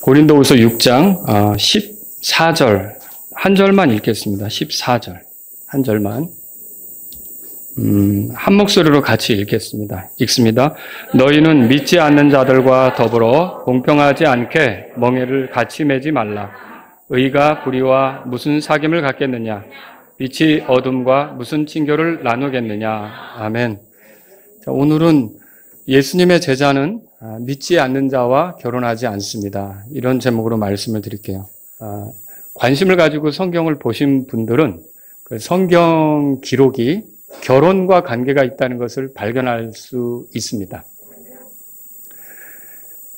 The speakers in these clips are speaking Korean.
고린도후서 6장 14절 한 절만 읽겠습니다. 14절 한 절만 한 목소리로 같이 읽겠습니다. 읽습니다. 너희는 믿지 않는 자들과 더불어 공평하지 않게 멍에를 같이 매지 말라. 의가 불의와 무슨 사귐을 갖겠느냐? 빛이 어둠과 무슨 친교를 나누겠느냐? 아멘. 자, 오늘은 예수님의 제자는 믿지 않는 자와 결혼하지 않습니다. 이런 제목으로 말씀을 드릴게요. 관심을 가지고 성경을 보신 분들은 그 성경 기록이 결혼과 관계가 있다는 것을 발견할 수 있습니다.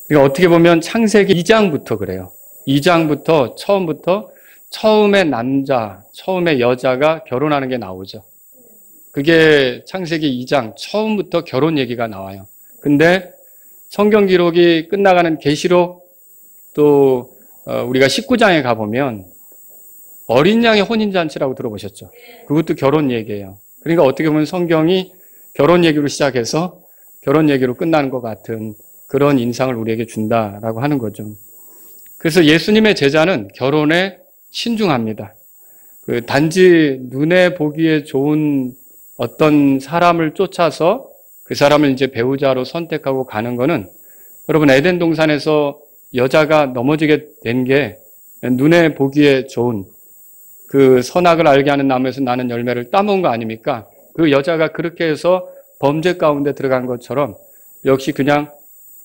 그러니까 어떻게 보면 창세기 2장부터 그래요. 2장부터 처음에 남자, 처음에 여자가 결혼하는 게 나오죠. 그게 창세기 2장 처음부터 결혼 얘기가 나와요. 근데 성경 기록이 끝나가는 계시록 또 우리가 19장에 가보면 어린 양의 혼인잔치라고 들어보셨죠? 그것도 결혼 얘기예요. 그러니까 어떻게 보면 성경이 결혼 얘기로 시작해서 결혼 얘기로 끝나는 것 같은 그런 인상을 우리에게 준다라고 하는 거죠. 그래서 예수님의 제자는 결혼에 신중합니다. 단지 눈에 보기에 좋은 어떤 사람을 쫓아서 그 사람을 이제 배우자로 선택하고 가는 거는 여러분 에덴 동산에서 여자가 넘어지게 된 게 눈에 보기에 좋은 그 선악을 알게 하는 나무에서 나는 열매를 따먹은 거 아닙니까? 그 여자가 그렇게 해서 범죄 가운데 들어간 것처럼 역시 그냥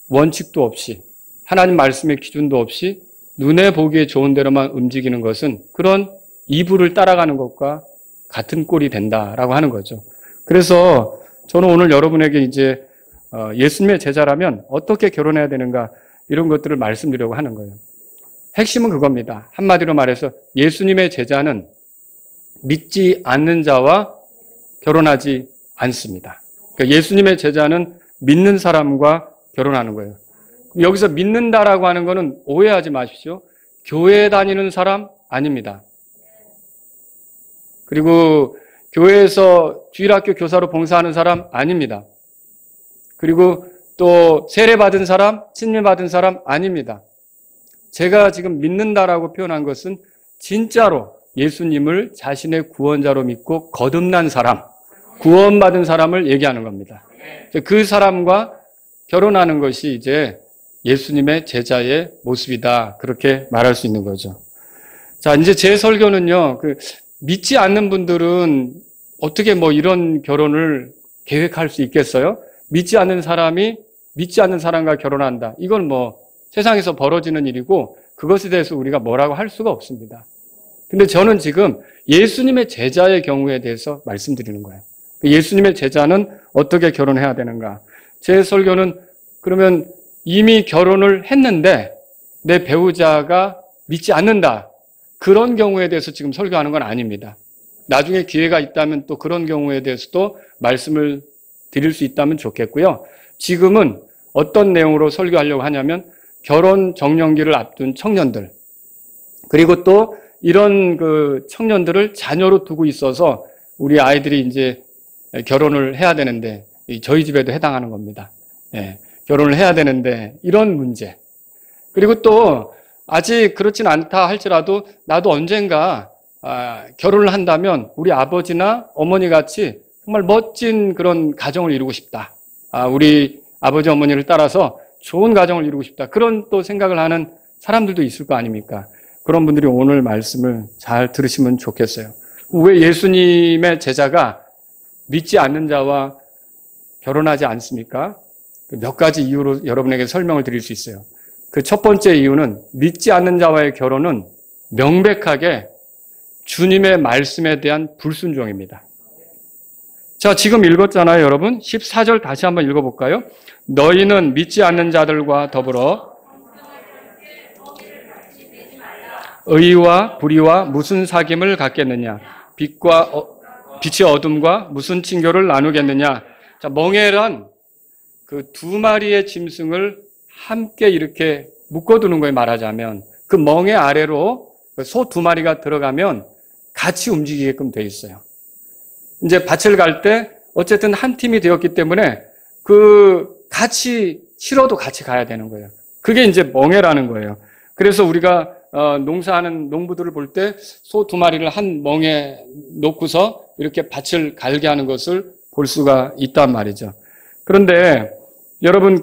원칙도 없이 하나님 말씀의 기준도 없이 눈에 보기에 좋은 대로만 움직이는 것은 그런 이불을 따라가는 것과 같은 꼴이 된다라고 하는 거죠. 그래서 저는 오늘 여러분에게 이제 예수님의 제자라면 어떻게 결혼해야 되는가 이런 것들을 말씀드리려고 하는 거예요. 핵심은 그겁니다. 한마디로 말해서 예수님의 제자는 믿지 않는 자와 결혼하지 않습니다. 그러니까 예수님의 제자는 믿는 사람과 결혼하는 거예요. 여기서 믿는다라고 하는 거는 오해하지 마십시오. 교회에 다니는 사람 아닙니다. 그리고 교회에서 주일학교 교사로 봉사하는 사람 아닙니다. 그리고 또 세례받은 사람, 침례받은 사람 아닙니다. 제가 지금 믿는다라고 표현한 것은 진짜로 예수님을 자신의 구원자로 믿고 거듭난 사람, 구원받은 사람을 얘기하는 겁니다. 그 사람과 결혼하는 것이 이제 예수님의 제자의 모습이다. 그렇게 말할 수 있는 거죠. 자, 이제 제 설교는요, 믿지 않는 분들은 어떻게 이런 결혼을 계획할 수 있겠어요? 믿지 않는 사람이 믿지 않는 사람과 결혼한다. 이건 세상에서 벌어지는 일이고 그것에 대해서 우리가 뭐라고 할 수가 없습니다. 근데 저는 지금 예수님의 제자의 경우에 대해서 말씀드리는 거예요. 예수님의 제자는 어떻게 결혼해야 되는가? 제 설교는 그러면 이미 결혼을 했는데 내 배우자가 믿지 않는다. 그런 경우에 대해서 지금 설교하는 건 아닙니다. 나중에 기회가 있다면 또 그런 경우에 대해서도 말씀을 드릴 수 있다면 좋겠고요. 지금은 어떤 내용으로 설교하려고 하냐면 결혼 정년기를 앞둔 청년들, 그리고 또 이런 청년들을 자녀로 두고 있어서 우리 아이들이 이제 결혼을 해야 되는데 저희 집에도 해당하는 겁니다. 결혼을 해야 되는데 이런 문제. 그리고 또 아직 그렇진 않다 할지라도 나도 언젠가 결혼을 한다면 우리 아버지나 어머니 같이 정말 멋진 그런 가정을 이루고 싶다. 우리 아버지 어머니를 따라서 좋은 가정을 이루고 싶다. 그런 또 생각을 하는 사람들도 있을 거 아닙니까? 그런 분들이 오늘 말씀을 잘 들으시면 좋겠어요. 왜 예수님의 제자가 믿지 않는 자와 결혼하지 않습니까? 몇 가지 이유로 여러분에게 설명을 드릴 수 있어요. 그 첫 번째 이유는 믿지 않는 자와의 결혼은 명백하게 주님의 말씀에 대한 불순종입니다. 자, 지금 읽었잖아요, 여러분. 14절 다시 한번 읽어볼까요? 너희는 믿지 않는 자들과 더불어 의와 불의와 무슨 사귐을 갖겠느냐? 빛이 어둠과 무슨 친교를 나누겠느냐? 자, 멍에란 그 두 마리의 짐승을 함께 이렇게 묶어두는 거예요, 말하자면. 그 멍에 아래로 소 두 마리가 들어가면 같이 움직이게끔 돼 있어요. 이제 밭을 갈 때 어쨌든 한 팀이 되었기 때문에 같이 실어도 같이 가야 되는 거예요. 그게 이제 멍에라는 거예요. 그래서 우리가 농사하는 농부들을 볼 때 소 2마리를 한 멍에 놓고서 이렇게 밭을 갈게 하는 것을 볼 수가 있단 말이죠. 그런데 여러분,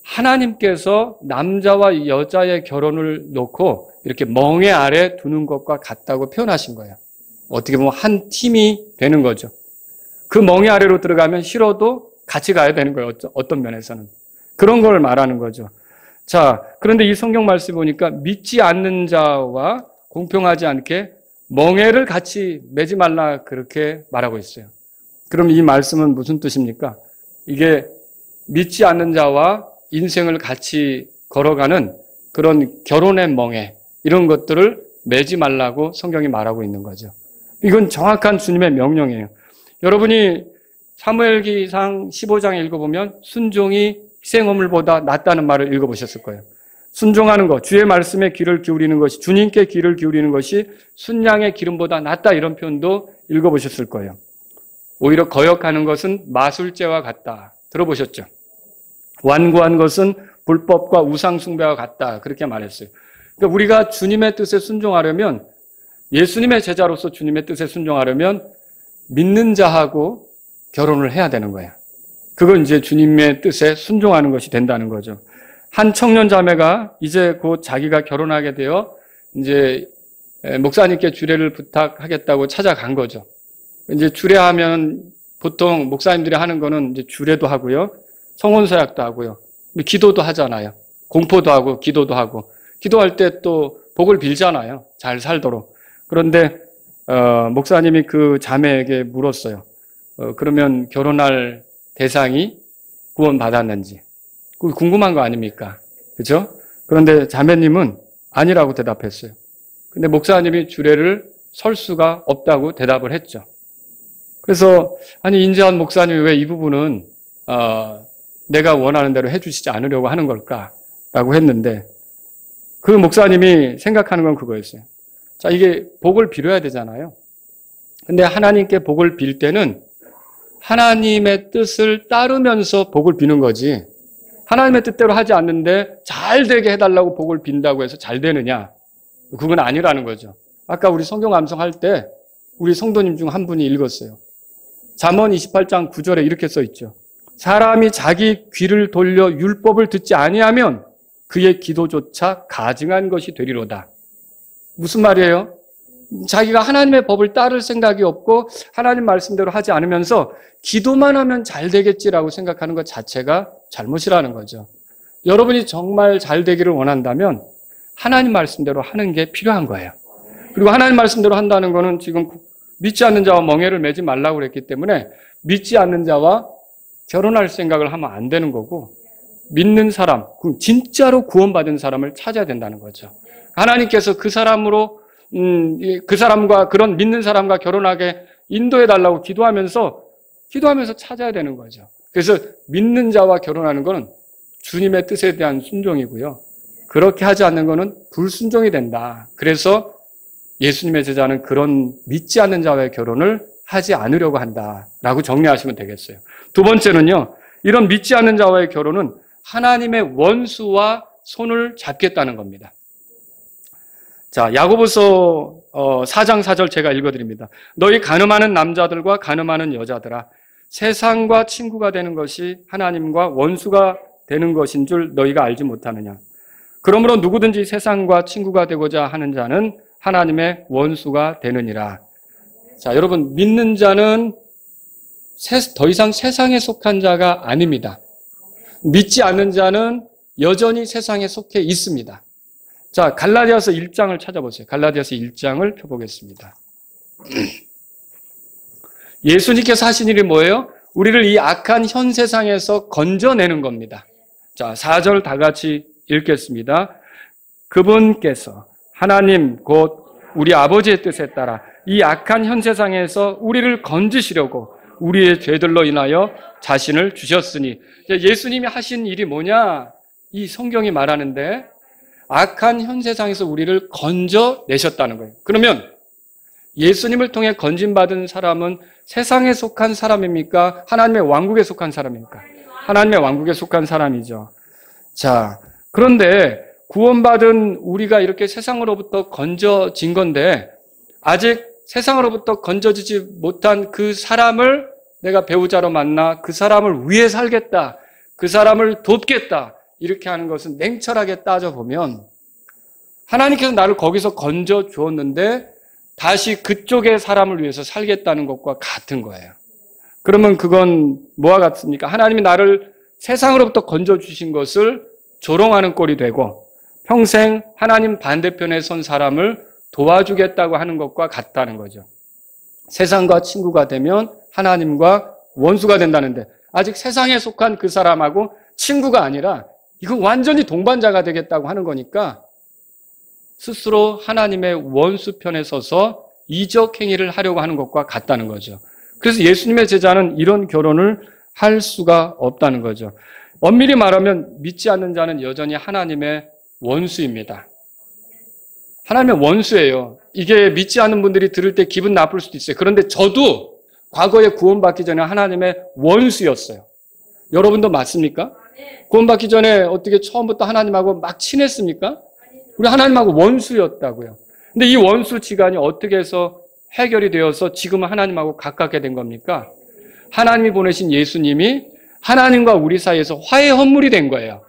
하나님께서 남자와 여자의 결혼을 놓고 이렇게 멍에 아래 두는 것과 같다고 표현하신 거예요. 어떻게 보면 한 팀이 되는 거죠. 그 멍에 아래로 들어가면 싫어도 같이 가야 되는 거예요. 어떤 면에서는. 그런 걸 말하는 거죠. 자, 그런데 이 성경 말씀 보니까 믿지 않는 자와 공평하지 않게 멍에를 같이 매지 말라 그렇게 말하고 있어요. 그럼 이 말씀은 무슨 뜻입니까? 이게 믿지 않는 자와 인생을 같이 걸어가는 그런 결혼의 멍에, 이런 것들을 매지 말라고 성경이 말하고 있는 거죠. 이건 정확한 주님의 명령이에요. 여러분이 사무엘기상 15장에 읽어보면 순종이 희생화물보다 낫다는 말을 읽어보셨을 거예요. 순종하는 것, 주의 말씀에 귀를 기울이는 것이, 주님께 귀를 기울이는 것이 순양의 기름보다 낫다, 이런 표현도 읽어보셨을 거예요. 오히려 거역하는 것은 마술죄와 같다. 들어보셨죠? 완고한 것은 불법과 우상숭배와 같다. 그렇게 말했어요. 그러니까 우리가 주님의 뜻에 순종하려면, 예수님의 제자로서 주님의 뜻에 순종하려면 믿는 자하고 결혼을 해야 되는 거예요. 그건 이제 주님의 뜻에 순종하는 것이 된다는 거죠. 한 청년 자매가 이제 곧 자기가 결혼하게 되어 이제 목사님께 주례를 부탁하겠다고 찾아간 거죠. 이제 주례하면 보통 목사님들이 하는 거는 이제 주례도 하고요, 성혼서약도 하고요, 기도도 하잖아요. 공포도 하고 기도도 하고, 기도할 때 또 복을 빌잖아요. 잘 살도록. 그런데 목사님이 그 자매에게 물었어요. 그러면 결혼할 대상이 구원받았는지. 궁금한 거 아닙니까? 그죠? 그런데 자매님은 아니라고 대답했어요. 근데 목사님이 주례를 설 수가 없다고 대답을 했죠. 그래서 아니, 인자한 목사님이 왜 이 부분은 내가 원하는 대로 해주시지 않으려고 하는 걸까라고 했는데, 그 목사님이 생각하는 건 그거였어요. 자, 이게 복을 빌어야 되잖아요. 근데 하나님께 복을 빌 때는 하나님의 뜻을 따르면서 복을 비는 거지, 하나님의 뜻대로 하지 않는데 잘 되게 해달라고 복을 빈다고 해서 잘 되느냐? 그건 아니라는 거죠. 아까 우리 성경 암송할 때 우리 성도님 중 한 분이 읽었어요. 잠언 28장 9절에 이렇게 써 있죠. 사람이 자기 귀를 돌려 율법을 듣지 아니하면 그의 기도조차 가증한 것이 되리로다. 무슨 말이에요? 자기가 하나님의 법을 따를 생각이 없고 하나님 말씀대로 하지 않으면서 기도만 하면 잘 되겠지라고 생각하는 것 자체가 잘못이라는 거죠. 여러분이 정말 잘 되기를 원한다면 하나님 말씀대로 하는 게 필요한 거예요. 그리고 하나님 말씀대로 한다는 거는 지금 믿지 않는 자와 멍에를 매지 말라고 그랬기 때문에 믿지 않는 자와 결혼할 생각을 하면 안 되는 거고, 믿는 사람, 진짜로 구원받은 사람을 찾아야 된다는 거죠. 하나님께서 그 사람으로 그 사람과, 그런 믿는 사람과 결혼하게 인도해 달라고 기도하면서 찾아야 되는 거죠. 그래서 믿는 자와 결혼하는 것은 주님의 뜻에 대한 순종이고요, 그렇게 하지 않는 것은 불순종이 된다. 그래서 예수님의 제자는 그런 믿지 않는 자와의 결혼을 하지 않으려고 한다라고 정리하시면 되겠어요. 두 번째는요, 이런 믿지 않는 자와의 결혼은 하나님의 원수와 손을 잡겠다는 겁니다. 자, 야고보서 4장 4절 제가 읽어드립니다. 너희 간음하는 남자들과 간음하는 여자들아, 세상과 친구가 되는 것이 하나님과 원수가 되는 것인 줄 너희가 알지 못하느냐. 그러므로 누구든지 세상과 친구가 되고자 하는 자는 하나님의 원수가 되느니라. 자, 여러분, 믿는 자는 더 이상 세상에 속한 자가 아닙니다. 믿지 않는 자는 여전히 세상에 속해 있습니다. 자, 갈라디아서 1장을 찾아보세요. 갈라디아서 1장을 펴보겠습니다. 예수님께서 하신 일이 뭐예요? 우리를 이 악한 현 세상에서 건져내는 겁니다. 자, 4절 다 같이 읽겠습니다. 그분께서 하나님 곧 우리 아버지의 뜻에 따라 이 악한 현 세상에서 우리를 건지시려고 우리의 죄들로 인하여 자신을 주셨으니, 예수님이 하신 일이 뭐냐? 이 성경이 말하는데 악한 현 세상에서 우리를 건져내셨다는 거예요. 그러면 예수님을 통해 건진받은 사람은 세상에 속한 사람입니까? 하나님의 왕국에 속한 사람입니까? 하나님의 왕국에 속한 사람이죠. 자, 그런데 구원받은 우리가 이렇게 세상으로부터 건져진 건데 아직 세상으로부터 건져지지 못한 그 사람을 내가 배우자로 만나 그 사람을 위해 살겠다. 그 사람을 돕겠다. 이렇게 하는 것은 냉철하게 따져보면 하나님께서 나를 거기서 건져 주었는데 다시 그쪽의 사람을 위해서 살겠다는 것과 같은 거예요. 그러면 그건 뭐와 같습니까? 하나님이 나를 세상으로부터 건져 주신 것을 조롱하는 꼴이 되고 평생 하나님 반대편에 선 사람을 도와주겠다고 하는 것과 같다는 거죠. 세상과 친구가 되면 하나님과 원수가 된다는데 아직 세상에 속한 그 사람하고 친구가 아니라 이건 완전히 동반자가 되겠다고 하는 거니까 스스로 하나님의 원수 편에 서서 이적 행위를 하려고 하는 것과 같다는 거죠. 그래서 예수님의 제자는 이런 결혼을 할 수가 없다는 거죠. 엄밀히 말하면 믿지 않는 자는 여전히 하나님의 원수입니다. 하나님의 원수예요. 이게 믿지 않는 분들이 들을 때 기분 나쁠 수도 있어요. 그런데 저도 과거에 구원받기 전에 하나님의 원수였어요. 여러분도 맞습니까? 구원받기 전에 어떻게 처음부터 하나님하고 막 친했습니까? 우리 하나님하고 원수였다고요. 근데 이 원수지간이 어떻게 해서 해결이 되어서 지금은 하나님하고 가깝게 된 겁니까? 하나님이 보내신 예수님이 하나님과 우리 사이에서 화해 헌물이 된 거예요.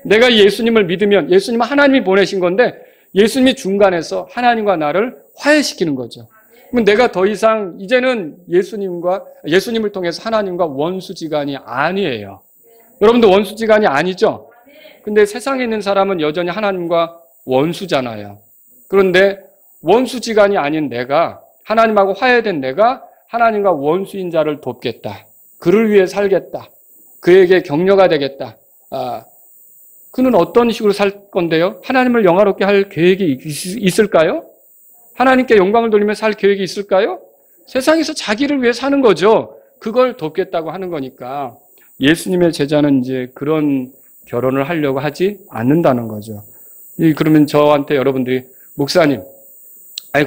내가 예수님을 믿으면 예수님은 하나님이 보내신 건데 예수님이 중간에서 하나님과 나를 화해시키는 거죠. 그럼 내가 더 이상 이제는 예수님을 통해서 하나님과 원수지간이 아니에요. 여러분도 원수지간이 아니죠? 근데 세상에 있는 사람은 여전히 하나님과 원수잖아요. 그런데 원수지간이 아닌 내가 하나님하고 화해된 내가 하나님과 원수인 자를 돕겠다. 그를 위해 살겠다. 그에게 격려가 되겠다. 그는 어떤 식으로 살 건데요? 하나님을 영화롭게 할 계획이 있을까요? 하나님께 영광을 돌리며 살 계획이 있을까요? 세상에서 자기를 위해 사는 거죠. 그걸 돕겠다고 하는 거니까 예수님의 제자는 이제 그런 결혼을 하려고 하지 않는다는 거죠. 그러면 저한테 여러분들이 목사님,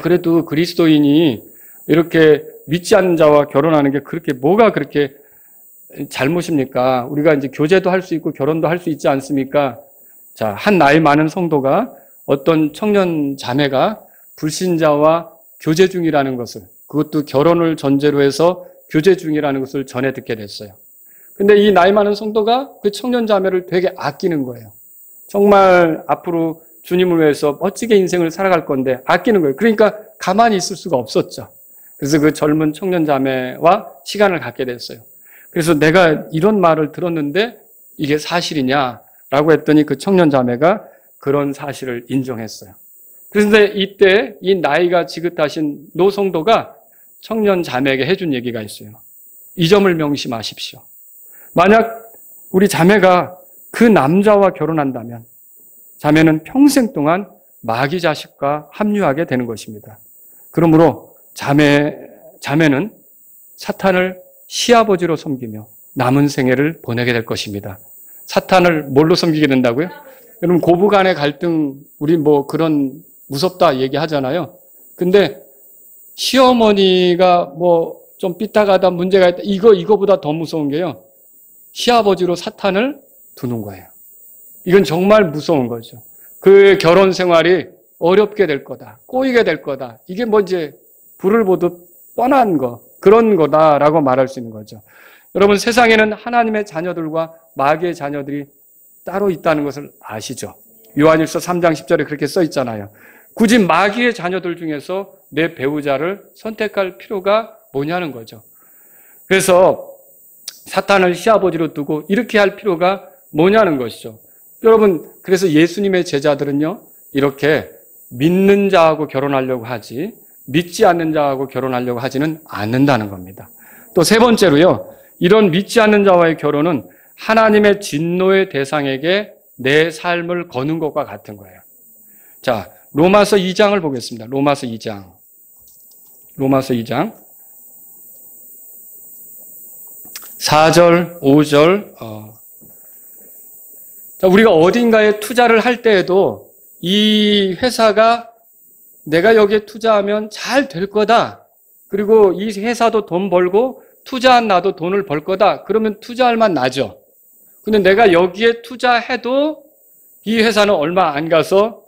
그래도 그리스도인이 이렇게 믿지 않는 자와 결혼하는 게 그렇게 뭐가 그렇게 잘못입니까? 우리가 이제 교제도 할 수 있고 결혼도 할 수 있지 않습니까? 자, 한 나이 많은 성도가 어떤 청년 자매가 불신자와 교제 중이라는 것을, 그것도 결혼을 전제로 해서 교제 중이라는 것을 전해 듣게 됐어요. 근데 이 나이 많은 성도가 그 청년 자매를 되게 아끼는 거예요. 정말 앞으로 주님을 위해서 멋지게 인생을 살아갈 건데 아끼는 거예요. 그러니까 가만히 있을 수가 없었죠. 그래서 그 젊은 청년 자매와 시간을 갖게 됐어요. 그래서 내가 이런 말을 들었는데 이게 사실이냐라고 했더니 그 청년 자매가 그런 사실을 인정했어요. 그런데 이때 이 나이가 지긋하신 노성도가 청년 자매에게 해준 얘기가 있어요. 이 점을 명심하십시오. 만약 우리 자매가 그 남자와 결혼한다면 자매는 평생 동안 마귀 자식과 합류하게 되는 것입니다. 그러므로 자매는 사탄을 시아버지로 섬기며 남은 생애를 보내게 될 것입니다. 사탄을 뭘로 섬기게 된다고요? 여러분 고부간의 갈등 우리 뭐 그런 무섭다 얘기하잖아요. 근데 시어머니가 뭐 좀 삐딱하다 문제가 있다 이거보다 더 무서운 게요. 시아버지로 사탄을 두는 거예요. 이건 정말 무서운 거죠. 그의 결혼 생활이 어렵게 될 거다. 꼬이게 될 거다. 이게 뭐 이제 불을 보듯 뻔한 그런 거다라고 말할 수 있는 거죠. 여러분 세상에는 하나님의 자녀들과 마귀의 자녀들이 따로 있다는 것을 아시죠? 요한일서 3장 10절에 그렇게 써 있잖아요. 굳이 마귀의 자녀들 중에서 내 배우자를 선택할 필요가 뭐냐는 거죠. 그래서 사탄을 시아버지로 두고 이렇게 할 필요가 뭐냐는 것이죠. 여러분 그래서 예수님의 제자들은요 이렇게 믿는 자하고 결혼하려고 하지 믿지 않는 자하고 결혼하려고 하지는 않는다는 겁니다. 또 세 번째로요 이런 믿지 않는 자와의 결혼은 하나님의 진노의 대상에게 내 삶을 거는 것과 같은 거예요. 자, 로마서 2장을 보겠습니다. 로마서 2장 4절, 5절. 자, 우리가 어딘가에 투자를 할 때에도 이 회사가 내가 여기에 투자하면 잘 될 거다. 그리고 이 회사도 돈 벌고 투자한 나도 돈을 벌 거다. 그러면 투자할 만 나죠. 근데 내가 여기에 투자해도 이 회사는 얼마 안 가서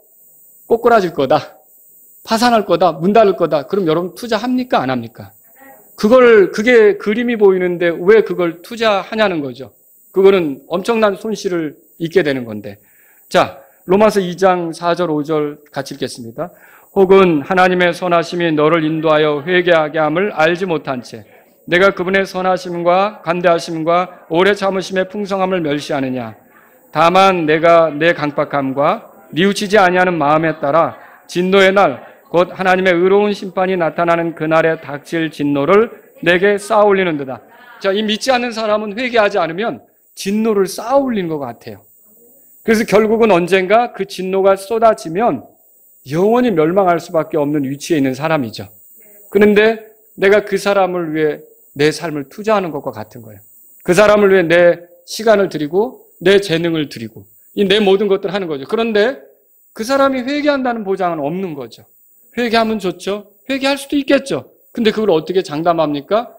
꼬꾸라질 거다. 파산할 거다. 문 닫을 거다. 그럼 여러분 투자합니까? 안 합니까? 그게 그림이 보이는데 왜 그걸 투자하냐는 거죠. 그거는 엄청난 손실을 입게 되는 건데. 자, 로마서 2장 4절 5절 같이 읽겠습니다. 혹은 하나님의 선하심이 너를 인도하여 회개하게 함을 알지 못한 채 내가 그분의 선하심과 간대하심과 오래 참으심의 풍성함을 멸시하느냐. 다만 내가 내 강박함과 뉘우치지 아니하는 마음에 따라 진노의 날 곧 하나님의 의로운 심판이 나타나는 그날에 닥칠 진노를 내게 쌓아올리는도다. 자, 이 믿지 않는 사람은 회개하지 않으면 진노를 쌓아올리는 것 같아요. 그래서 결국은 언젠가 그 진노가 쏟아지면 영원히 멸망할 수밖에 없는 위치에 있는 사람이죠. 그런데 내가 그 사람을 위해 내 삶을 투자하는 것과 같은 거예요. 그 사람을 위해 내 시간을 드리고 내 재능을 드리고 내 모든 것들을 하는 거죠. 그런데 그 사람이 회개한다는 보장은 없는 거죠. 회개하면 좋죠. 회개할 수도 있겠죠. 근데 그걸 어떻게 장담합니까?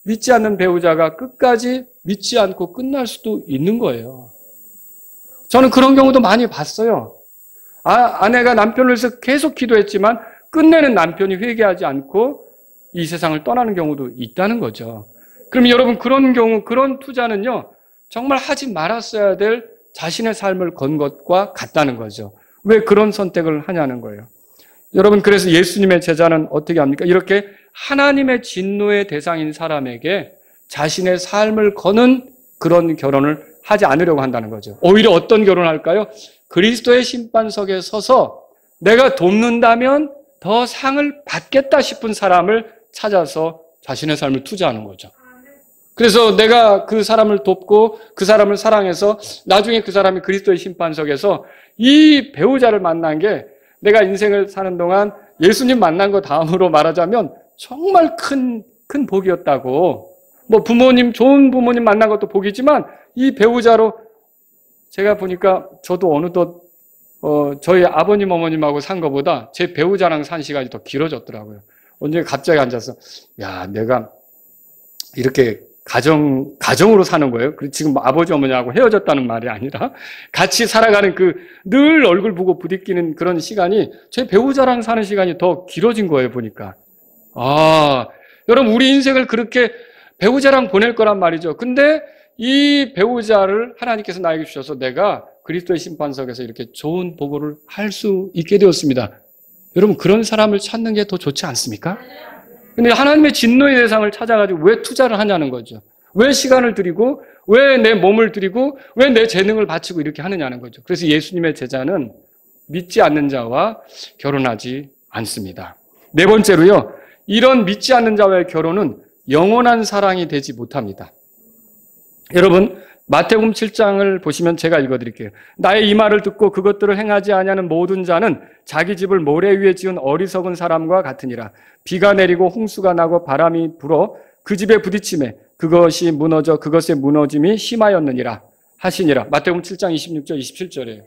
믿지 않는 배우자가 끝까지 믿지 않고 끝날 수도 있는 거예요. 저는 그런 경우도 많이 봤어요. 아내가 남편을 위해서 계속 기도했지만 끝내는 남편이 회개하지 않고 이 세상을 떠나는 경우도 있다는 거죠. 그럼 여러분 그런 경우, 그런 투자는요, 정말 하지 말았어야 될 자신의 삶을 건 것과 같다는 거죠. 왜 그런 선택을 하냐는 거예요. 여러분, 그래서 예수님의 제자는 어떻게 합니까? 이렇게 하나님의 진노의 대상인 사람에게 자신의 삶을 거는 그런 결혼을 하지 않으려고 한다는 거죠. 오히려 어떤 결혼을 할까요? 그리스도의 심판석에 서서 내가 돕는다면 더 상을 받겠다 싶은 사람을 찾아서 자신의 삶을 투자하는 거죠. 그래서 내가 그 사람을 돕고 그 사람을 사랑해서 나중에 그 사람이 그리스도의 심판석에서 이 배우자를 만난 게 내가 인생을 사는 동안 예수님 만난 거 다음으로 말하자면 정말 큰 복이었다고. 뭐 부모님, 좋은 부모님 만난 것도 복이지만 이 배우자로 제가 보니까 저도 어느덧 저희 아버님 어머님하고 산 것보다 제 배우자랑 산 시간이 더 길어졌더라고요. 언제 갑자기 앉아서 야, 내가 이렇게 가정으로 사는 거예요. 지금 아버지 어머니하고 헤어졌다는 말이 아니라 같이 살아가는 늘 얼굴 보고 부딪히는 그런 시간이 제 배우자랑 사는 시간이 더 길어진 거예요, 보니까. 여러분, 우리 인생을 그렇게 배우자랑 보낼 거란 말이죠. 근데 이 배우자를 하나님께서 나에게 주셔서 내가 그리스도의 심판석에서 이렇게 좋은 보고를 할 수 있게 되었습니다. 여러분, 그런 사람을 찾는 게 더 좋지 않습니까? 근데 하나님의 진노의 대상을 찾아가지고 왜 투자를 하냐는 거죠. 왜 시간을 드리고, 왜 내 몸을 드리고, 왜 내 재능을 바치고 이렇게 하느냐는 거죠. 그래서 예수님의 제자는 믿지 않는 자와 결혼하지 않습니다. 네 번째로요, 이런 믿지 않는 자와의 결혼은 영원한 사랑이 되지 못합니다. 여러분, 마태복음 7장을 보시면 제가 읽어드릴게요. 나의 이 말을 듣고 그것들을 행하지 아니하는 모든 자는 자기 집을 모래 위에 지은 어리석은 사람과 같으니라. 비가 내리고 홍수가 나고 바람이 불어 그 집에 부딪히매 그것이 무너져 그것의 무너짐이 심하였느니라 하시니라. 마태복음 7장 26절 27절이에요.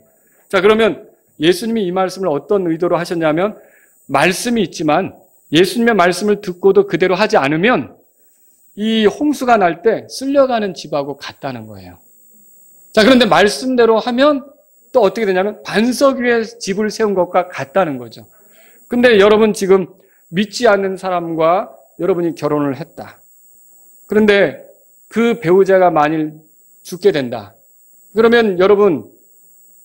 자, 그러면 예수님이 이 말씀을 어떤 의도로 하셨냐면, 말씀이 있지만 예수님의 말씀을 듣고도 그대로 하지 않으면 이 홍수가 날 때 쓸려가는 집하고 같다는 거예요. 자, 그런데 말씀대로 하면 또 어떻게 되냐면 반석 위에 집을 세운 것과 같다는 거죠. 근데 여러분, 지금 믿지 않는 사람과 여러분이 결혼을 했다. 그런데 그 배우자가 만일 죽게 된다. 그러면 여러분,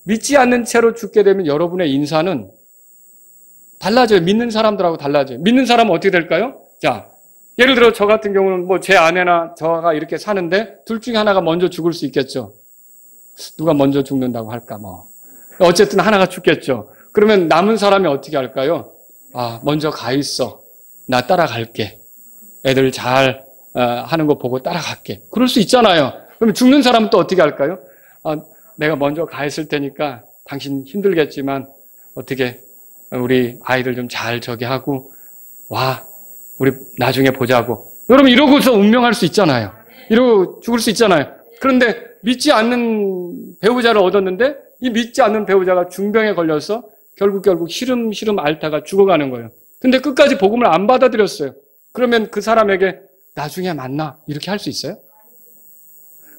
믿지 않는 채로 죽게 되면 여러분의 인사는 달라져요. 믿는 사람들하고 달라져요. 믿는 사람은 어떻게 될까요? 자, 예를 들어 저 같은 경우는 뭐 제 아내나 저가 이렇게 사는데 둘 중에 하나가 먼저 죽을 수 있겠죠. 누가 먼저 죽는다고 할까 뭐. 어쨌든 하나가 죽겠죠. 그러면 남은 사람이 어떻게 할까요? 먼저 가 있어. 나 따라갈게. 애들 잘 하는 거 보고 따라갈게. 그럴 수 있잖아요. 그러면 죽는 사람은 또 어떻게 할까요? 내가 먼저 가 있을 테니까 당신 힘들겠지만 어떻게 우리 아이들 좀 잘 저기 하고 와. 우리 나중에 보자고. 여러분, 이러고서 운명할 수 있잖아요. 이러고 죽을 수 있잖아요. 그런데 믿지 않는 배우자를 얻었는데 이 믿지 않는 배우자가 중병에 걸려서 결국 시름시름 앓다가 죽어가는 거예요. 근데 끝까지 복음을 안 받아들였어요. 그러면 그 사람에게 나중에 만나 이렇게 할 수 있어요?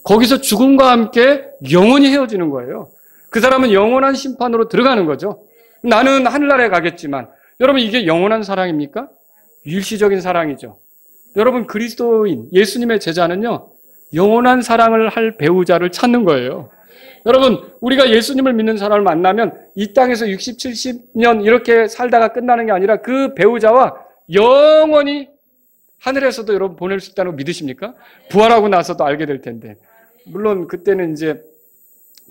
거기서 죽음과 함께 영원히 헤어지는 거예요. 그 사람은 영원한 심판으로 들어가는 거죠. 나는 하늘나라에 가겠지만 여러분 이게 영원한 사랑입니까? 일시적인 사랑이죠. 여러분 그리스도인 예수님의 제자는요 영원한 사랑을 할 배우자를 찾는 거예요. 여러분 우리가 예수님을 믿는 사람을 만나면 이 땅에서 60, 70년 이렇게 살다가 끝나는 게 아니라 그 배우자와 영원히 하늘에서도 여러분 보낼 수 있다는 거 믿으십니까? 부활하고 나서도 알게 될 텐데 물론 그때는 이제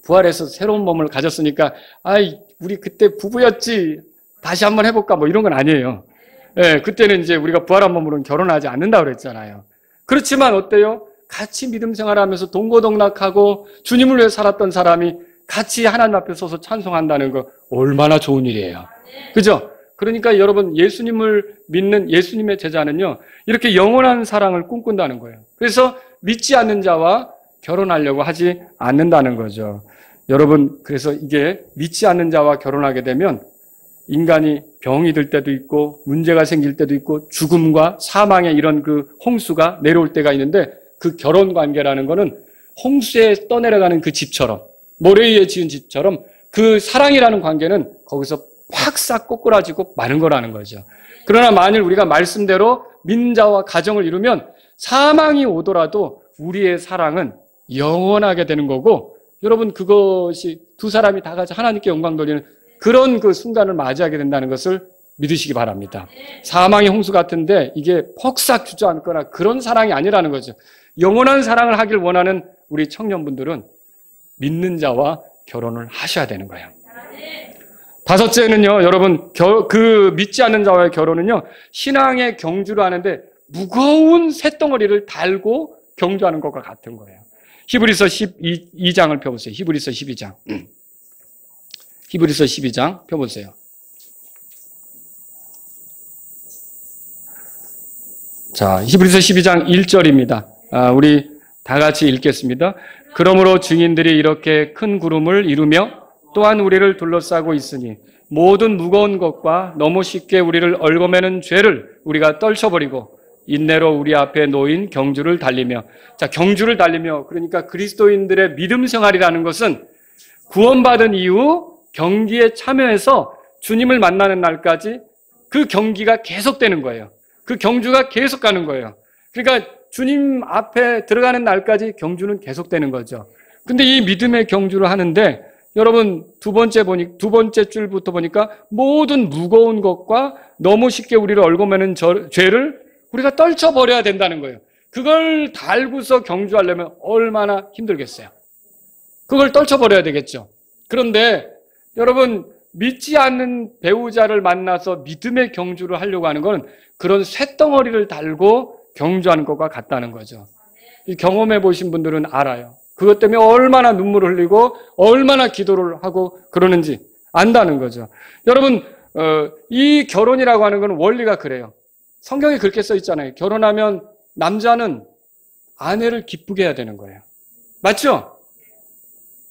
부활해서 새로운 몸을 가졌으니까 아이 우리 그때 부부였지 다시 한번 해볼까 뭐 이런 건 아니에요. 예, 그때는 이제 우리가 부활한 몸으로는 결혼하지 않는다고 그랬잖아요. 그렇지만 어때요? 같이 믿음 생활하면서 동고동락하고 주님을 위해 살았던 사람이 같이 하나님 앞에 서서 찬송한다는 거 얼마나 좋은 일이에요. 그죠? 그러니까 여러분 예수님을 믿는 예수님의 제자는요 이렇게 영원한 사랑을 꿈꾼다는 거예요. 그래서 믿지 않는 자와 결혼하려고 하지 않는다는 거죠. 여러분 그래서 이게 믿지 않는 자와 결혼하게 되면 인간이 병이 들 때도 있고 문제가 생길 때도 있고 죽음과 사망의 이런 그 홍수가 내려올 때가 있는데 그 결혼 관계라는 거는 홍수에 떠내려가는 그 집처럼 모래 위에 지은 집처럼 그 사랑이라는 관계는 거기서 확 꼬꾸라지고 마는 거라는 거죠. 그러나 만일 우리가 말씀대로 믿는 자와 가정을 이루면 사망이 오더라도 우리의 사랑은 영원하게 되는 거고 여러분 그것이 두 사람이 다 같이 하나님께 영광 돌리는 그런 그 순간을 맞이하게 된다는 것을 믿으시기 바랍니다. 사망의 홍수 같은데 이게 폭삭 주저앉거나 그런 사랑이 아니라는 거죠. 영원한 사랑을 하길 원하는 우리 청년분들은 믿는 자와 결혼을 하셔야 되는 거예요. 다섯째는요, 여러분, 그 믿지 않는 자와의 결혼은요, 신앙의 경주를 하는데 무거운 쇳덩어리를 달고 경주하는 것과 같은 거예요. 히브리서 12장을 펴보세요. 히브리서 12장. 히브리서 12장 펴보세요. 자, 히브리서 12장 1절입니다. 우리 다 같이 읽겠습니다. 그러므로 증인들이 이렇게 큰 구름을 이루며 또한 우리를 둘러싸고 있으니 모든 무거운 것과 너무 쉽게 우리를 얽어매는 죄를 우리가 떨쳐버리고 인내로 우리 앞에 놓인 경주를 달리며, 자, 경주를 달리며, 그러니까 그리스도인들의 믿음 생활이라는 것은 구원받은 이후 경기에 참여해서 주님을 만나는 날까지 그 경기가 계속되는 거예요. 그 경주가 계속 가는 거예요. 그러니까 주님 앞에 들어가는 날까지 경주는 계속되는 거죠. 근데 이 믿음의 경주를 하는데 여러분 두 번째 줄부터 보니까 모든 무거운 것과 너무 쉽게 우리를 얽어매는 죄를 우리가 떨쳐버려야 된다는 거예요. 그걸 달고서 경주하려면 얼마나 힘들겠어요. 그걸 떨쳐버려야 되겠죠. 그런데 여러분 믿지 않는 배우자를 만나서 믿음의 경주를 하려고 하는 건 그런 쇳덩어리를 달고 경주하는 것과 같다는 거죠. 경험해 보신 분들은 알아요. 그것 때문에 얼마나 눈물을 흘리고 얼마나 기도를 하고 그러는지 안다는 거죠. 여러분 이 결혼이라고 하는 건 원리가 그래요. 성경에 그렇게 써 있잖아요. 결혼하면 남자는 아내를 기쁘게 해야 되는 거예요. 맞죠?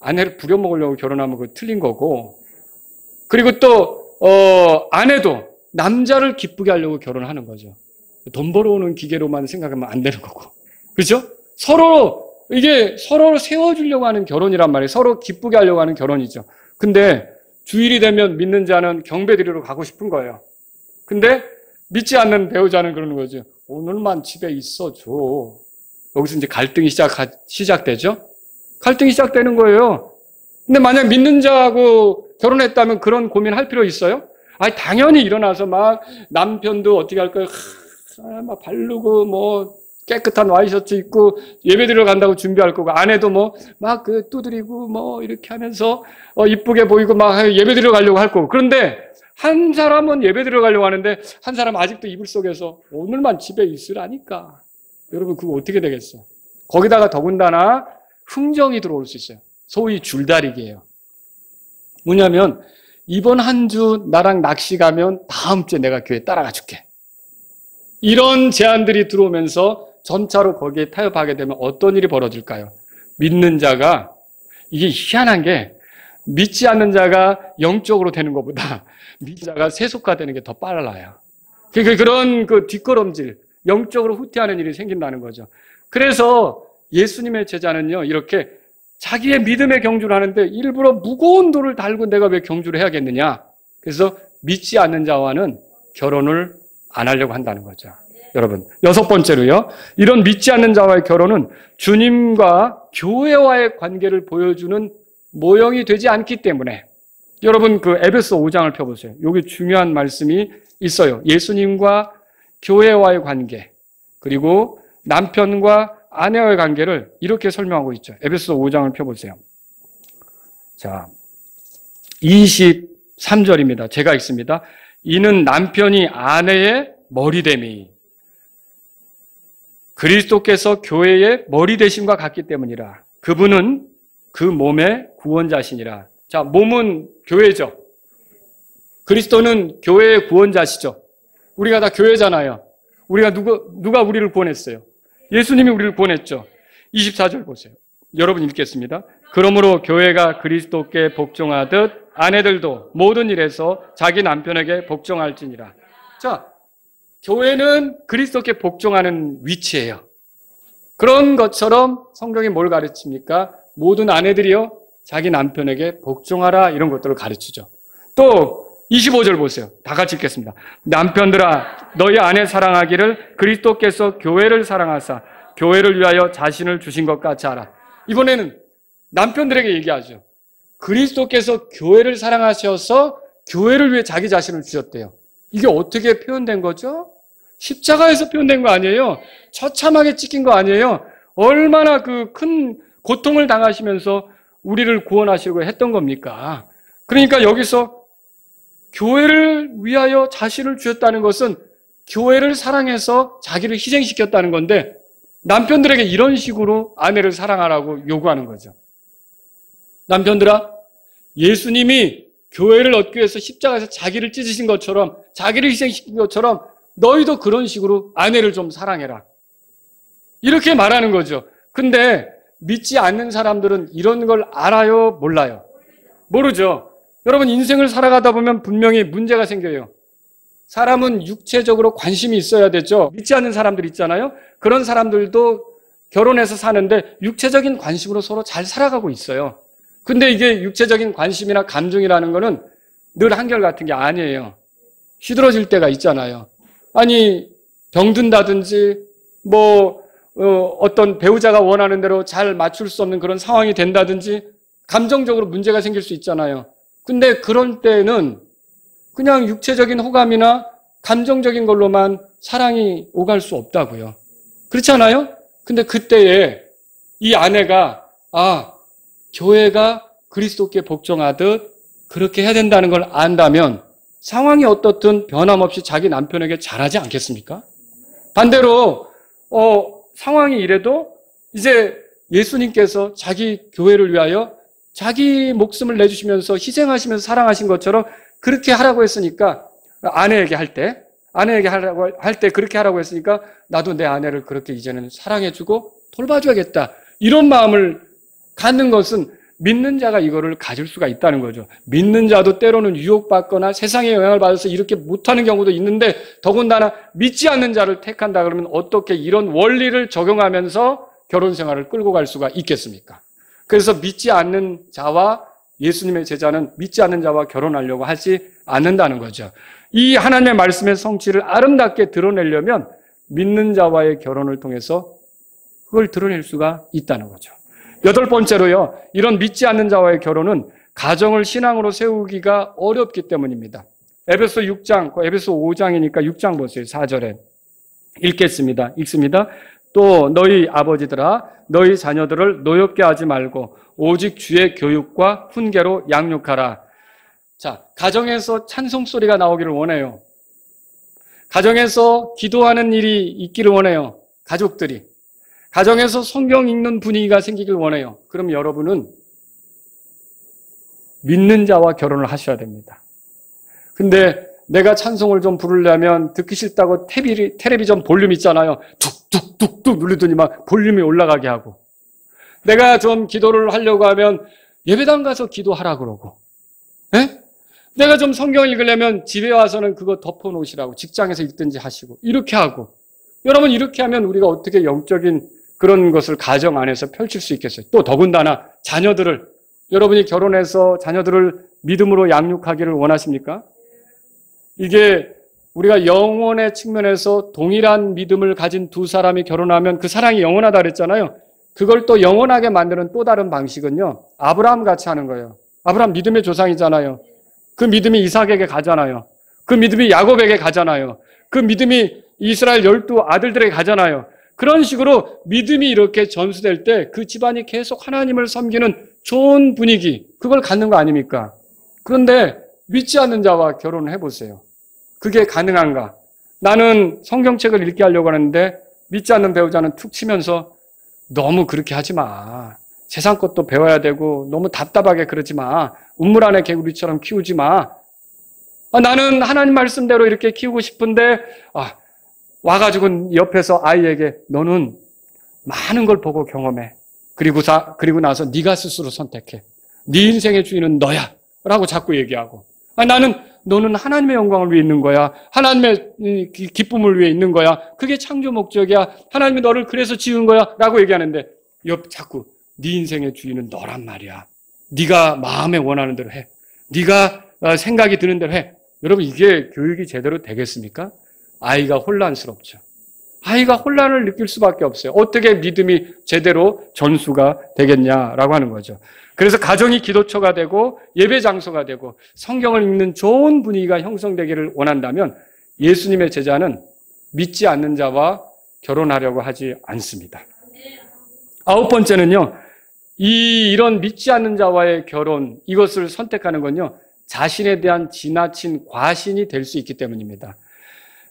아내를 부려먹으려고 결혼하면 그거 틀린 거고, 그리고 또 아내도 남자를 기쁘게 하려고 결혼하는 거죠. 돈 벌어오는 기계로만 생각하면 안 되는 거고, 그렇죠? 이게 서로를 세워주려고 하는 결혼이란 말이에요. 서로 기쁘게 하려고 하는 결혼이죠. 근데 주일이 되면 믿는 자는 경배드리러 가고 싶은 거예요. 근데 믿지 않는 배우자는 그러는 거죠. 오늘만 집에 있어줘. 여기서 이제 갈등이 시작되죠. 갈등이 시작되는 거예요. 근데 만약 믿는 자하고 결혼했다면 그런 고민할 필요 있어요? 아니 당연히 일어나서 막 남편도 어떻게 할까요? 막 바르고 뭐 깨끗한 와이셔츠 입고 예배 드리러 간다고 준비할 거고, 아내도 뭐 막 그 두드리고 뭐 이렇게 하면서 이쁘게 보이고 막 예배 드리러 가려고 할 거고. 그런데 한 사람은 예배 드리러 가려고 하는데 한 사람은 아직도 이불 속에서 오늘만 집에 있으라니까. 여러분 그거 어떻게 되겠어요? 거기다가 더군다나 흥정이 들어올 수 있어요. 소위 줄다리기예요. 뭐냐면 이번 한 주 나랑 낚시 가면 다음 주에 내가 교회 따라가 줄게. 이런 제안들이 들어오면서 점차로 거기에 타협하게 되면 어떤 일이 벌어질까요? 믿는 자가, 이게 희한한 게 믿지 않는 자가 영적으로 되는 것보다 믿는 자가 세속화되는 게 더 빨라요. 그런 그 뒷걸음질, 영적으로 후퇴하는 일이 생긴다는 거죠. 그래서 예수님의 제자는요, 이렇게 자기의 믿음의 경주를 하는데 일부러 무거운 돌을 달고 내가 왜 경주를 해야겠느냐. 그래서 믿지 않는 자와는 결혼을 안 하려고 한다는 거죠. 여러분, 여섯 번째로요. 이런 믿지 않는 자와의 결혼은 주님과 교회와의 관계를 보여주는 모형이 되지 않기 때문에, 여러분 그 에베소 5장을 펴보세요. 여기 중요한 말씀이 있어요. 예수님과 교회와의 관계, 그리고 남편과 아내와의 관계를 이렇게 설명하고 있죠. 에베소 5장을 펴보세요. 자, 23절입니다. 제가 읽습니다. 이는 남편이 아내의 머리됨이 그리스도께서 교회의 머리 되심과 같기 때문이라. 그분은 그 몸의 구원자시니라. 자, 몸은 교회죠. 그리스도는 교회의 구원자시죠. 우리가 다 교회잖아요. 우리가 누가 우리를 구원했어요? 예수님이 우리를 구원했죠. 24절 보세요. 여러분 읽겠습니다. 그러므로 교회가 그리스도께 복종하듯 아내들도 모든 일에서 자기 남편에게 복종할지니라. 자, 교회는 그리스도께 복종하는 위치예요. 그런 것처럼 성경이 뭘 가르칩니까? 모든 아내들이요, 자기 남편에게 복종하라, 이런 것들을 가르치죠. 또 25절 보세요. 다 같이 읽겠습니다. 남편들아, 너희 아내 사랑하기를 그리스도께서 교회를 사랑하사 교회를 위하여 자신을 주신 것 같이 하라. 이번에는 남편들에게 얘기하죠. 그리스도께서 교회를 사랑하셔서 교회를 위해 자기 자신을 주셨대요. 이게 어떻게 표현된 거죠? 십자가에서 표현된 거 아니에요? 처참하게 찍힌 거 아니에요? 얼마나 그 큰 고통을 당하시면서 우리를 구원하시려고 했던 겁니까? 그러니까 여기서 교회를 위하여 자신을 주셨다는 것은 교회를 사랑해서 자기를 희생시켰다는 건데, 남편들에게 이런 식으로 아내를 사랑하라고 요구하는 거죠. 남편들아, 예수님이 교회를 얻기 위해서 십자가에서 자기를 찢으신 것처럼, 자기를 희생시킨 것처럼 너희도 그런 식으로 아내를 좀 사랑해라. 이렇게 말하는 거죠. 근데 믿지 않는 사람들은 이런 걸 알아요? 몰라요? 모르죠. 여러분, 인생을 살아가다 보면 분명히 문제가 생겨요. 사람은 육체적으로 관심이 있어야 되죠. 믿지 않는 사람들 있잖아요. 그런 사람들도 결혼해서 사는데 육체적인 관심으로 서로 잘 살아가고 있어요. 근데 이게 육체적인 관심이나 감정이라는 거는 늘 한결같은 게 아니에요. 시들어질 때가 있잖아요. 아니, 병든다든지 어떤 배우자가 원하는 대로 잘 맞출 수 없는 그런 상황이 된다든지 감정적으로 문제가 생길 수 있잖아요. 근데 그런 때는 그냥 육체적인 호감이나 감정적인 걸로만 사랑이 오갈 수 없다고요. 그렇지 않아요? 근데 그때에 이 아내가 교회가 그리스도께 복종하듯 그렇게 해야 된다는 걸 안다면 상황이 어떻든 변함없이 자기 남편에게 잘하지 않겠습니까? 반대로 상황이 이래도 이제 예수님께서 자기 교회를 위하여 자기 목숨을 내주시면서 희생하시면서 사랑하신 것처럼 그렇게 하라고 했으니까, 아내에게 할 때 그렇게 하라고 했으니까 나도 내 아내를 그렇게 이제는 사랑해주고 돌봐줘야겠다, 이런 마음을 갖는 것은 믿는 자가 이거를 가질 수가 있다는 거죠. 믿는 자도 때로는 유혹받거나 세상의 영향을 받아서 이렇게 못하는 경우도 있는데, 더군다나 믿지 않는 자를 택한다 그러면 어떻게 이런 원리를 적용하면서 결혼 생활을 끌고 갈 수가 있겠습니까? 그래서 믿지 않는 자와 예수님의 제자는 믿지 않는 자와 결혼하려고 하지 않는다는 거죠. 이 하나님의 말씀의 성취를 아름답게 드러내려면 믿는 자와의 결혼을 통해서 그걸 드러낼 수가 있다는 거죠. 여덟 번째로요, 이런 믿지 않는 자와의 결혼은 가정을 신앙으로 세우기가 어렵기 때문입니다. 에베소 6장, 에베소 5장이니까 6장 보세요. 4절에 읽겠습니다. 읽습니다. 또 너희 아버지들아, 너희 자녀들을 노엽게 하지 말고 오직 주의 교육과 훈계로 양육하라. 자, 가정에서 찬송 소리가 나오기를 원해요. 가정에서 기도하는 일이 있기를 원해요. 가족들이. 가정에서 성경 읽는 분위기가 생기길 원해요. 그럼 여러분은 믿는 자와 결혼을 하셔야 됩니다. 근데 내가 찬송을 좀 부르려면 듣기 싫다고 텔레비전 볼륨 있잖아요. 툭툭툭툭 누르더니 막 볼륨이 올라가게 하고, 내가 좀 기도를 하려고 하면 예배당 가서 기도하라 그러고, 내가 좀 성경 읽으려면 집에 와서는 그거 덮어놓으시라고, 직장에서 읽든지 하시고, 이렇게 하고. 여러분, 이렇게 하면 우리가 어떻게 영적인 그런 것을 가정 안에서 펼칠 수 있겠어요? 또 더군다나 자녀들을, 여러분이 결혼해서 자녀들을 믿음으로 양육하기를 원하십니까? 이게 우리가 영혼의 측면에서 동일한 믿음을 가진 두 사람이 결혼하면 그 사랑이 영원하다 그랬잖아요. 그걸 또 영원하게 만드는 또 다른 방식은요, 아브라함 같이 하는 거예요. 아브라함 믿음의 조상이잖아요. 그 믿음이 이삭에게 가잖아요. 그 믿음이 야곱에게 가잖아요. 그 믿음이 이스라엘 12아들들에게 가잖아요. 그런 식으로 믿음이 이렇게 전수될 때 그 집안이 계속 하나님을 섬기는 좋은 분위기, 그걸 갖는 거 아닙니까? 그런데 믿지 않는 자와 결혼을 해보세요. 그게 가능한가? 나는 성경책을 읽게 하려고 하는데 믿지 않는 배우자는 툭 치면서 너무 그렇게 하지 마. 세상 것도 배워야 되고 너무 답답하게 그러지 마. 우물 안에 개구리처럼 키우지 마. 나는 하나님 말씀대로 이렇게 키우고 싶은데 와가지고 옆에서 아이에게 너는 많은 걸 보고 경험해. 그리고 나서 네가 스스로 선택해. 네 인생의 주인은 너야. 라고 자꾸 얘기하고. 너는 하나님의 영광을 위해 있는 거야. 하나님의 기쁨을 위해 있는 거야. 그게 창조 목적이야. 하나님이 너를 그래서 지은 거야. 라고 얘기하는데 자꾸 네 인생의 주인은 너란 말이야. 네가 마음에 원하는 대로 해. 네가 생각이 드는 대로 해. 여러분, 이게 교육이 제대로 되겠습니까? 아이가 혼란스럽죠. 아이가 혼란을 느낄 수밖에 없어요. 어떻게 믿음이 제대로 전수가 되겠냐라고 하는 거죠. 그래서 가정이 기도처가 되고 예배 장소가 되고 성경을 읽는 좋은 분위기가 형성되기를 원한다면 예수님의 제자는 믿지 않는 자와 결혼하려고 하지 않습니다. 9번째는요. 이런 믿지 않는 자와의 결혼, 이것을 선택하는 건요, 자신에 대한 지나친 과신이 될 수 있기 때문입니다.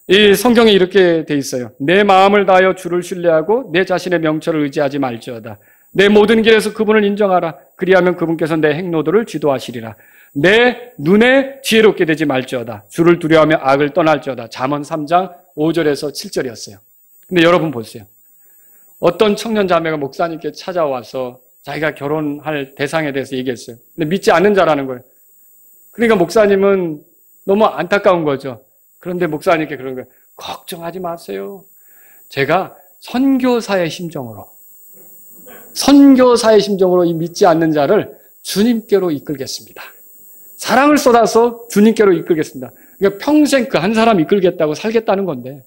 이 성경에 이렇게 돼 있어요. 내 마음을 다하여 주를 신뢰하고 내 자신의 명철을 의지하지 말지어다. 내 모든 길에서 그분을 인정하라. 그리하면 그분께서 내 행로도를 지도하시리라. 내 눈에 지혜롭게 되지 말지어다. 주를 두려워하며 악을 떠날지어다. 잠언 3장 5절에서 7절이었어요. 근데 여러분 보세요. 어떤 청년 자매가 목사님께 찾아와서 자기가 결혼할 대상에 대해서 얘기했어요. 근데 믿지 않는 자라는 거예요. 그러니까 목사님은 너무 안타까운 거죠. 그런데 목사님께 그런 거예요. 걱정하지 마세요. 제가 선교사의 심정으로 이 믿지 않는 자를 주님께로 이끌겠습니다. 사랑을 쏟아서 주님께로 이끌겠습니다. 그러니까 평생 그 한 사람 이끌겠다고 살겠다는 건데,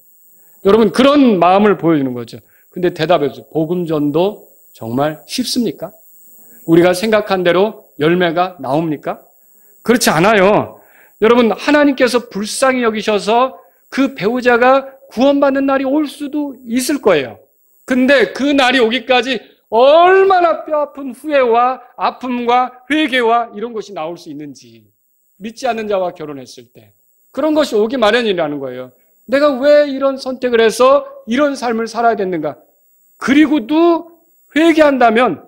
여러분 그런 마음을 보여주는 거죠. 근데 대답해서 복음전도 정말 쉽습니까? 우리가 생각한 대로 열매가 나옵니까? 그렇지 않아요. 여러분, 하나님께서 불쌍히 여기셔서 그 배우자가 구원받는 날이 올 수도 있을 거예요. 근데 그 날이 오기까지 얼마나 뼈아픈 후회와 아픔과 회개와 이런 것이 나올 수 있는지, 믿지 않는 자와 결혼했을 때 그런 것이 오기 마련이라는 거예요. 내가 왜 이런 선택을 해서 이런 삶을 살아야 됐는가? 그리고도 회개한다면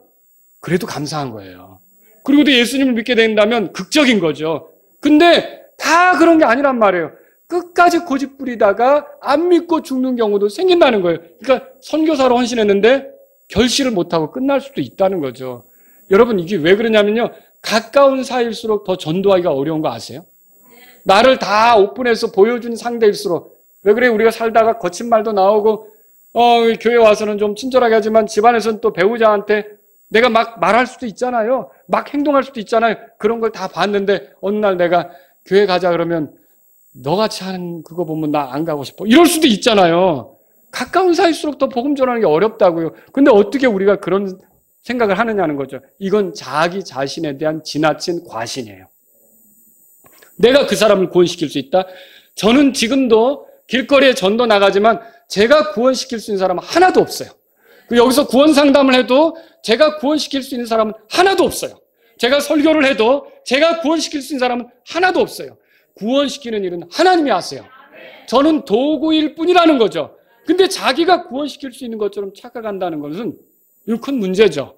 그래도 감사한 거예요. 그리고도 예수님을 믿게 된다면 극적인 거죠. 근데 다 그런 게 아니란 말이에요. 끝까지 고집 부리다가 안 믿고 죽는 경우도 생긴다는 거예요. 그러니까 선교사로 헌신했는데 결실을 못하고 끝날 수도 있다는 거죠. 여러분, 이게 왜 그러냐면요, 가까운 사이일수록 더 전도하기가 어려운 거 아세요? 나를 다 오픈해서 보여준 상대일수록. 왜 그래? 우리가 살다가 거친 말도 나오고 교회 와서는 좀 친절하게 하지만 집안에서는 또 배우자한테 내가 막 말할 수도 있잖아요. 막 행동할 수도 있잖아요. 그런 걸 다 봤는데 어느 날 내가 교회 가자 그러면 너같이 하는 그거 보면 나 안 가고 싶어. 이럴 수도 있잖아요. 가까운 사이일수록 더 복음 전하는 게 어렵다고요. 근데 어떻게 우리가 그런 생각을 하느냐는 거죠. 이건 자기 자신에 대한 지나친 과신이에요. 내가 그 사람을 구원시킬 수 있다? 저는 지금도 길거리에 전도 나가지만 제가 구원시킬 수 있는 사람은 하나도 없어요. 여기서 구원 상담을 해도 제가 구원시킬 수 있는 사람은 하나도 없어요. 제가 설교를 해도 제가 구원시킬 수 있는 사람은 하나도 없어요. 구원시키는 일은 하나님이 하세요. 저는 도구일 뿐이라는 거죠. 근데 자기가 구원시킬 수 있는 것처럼 착각한다는 것은 이건 큰 문제죠.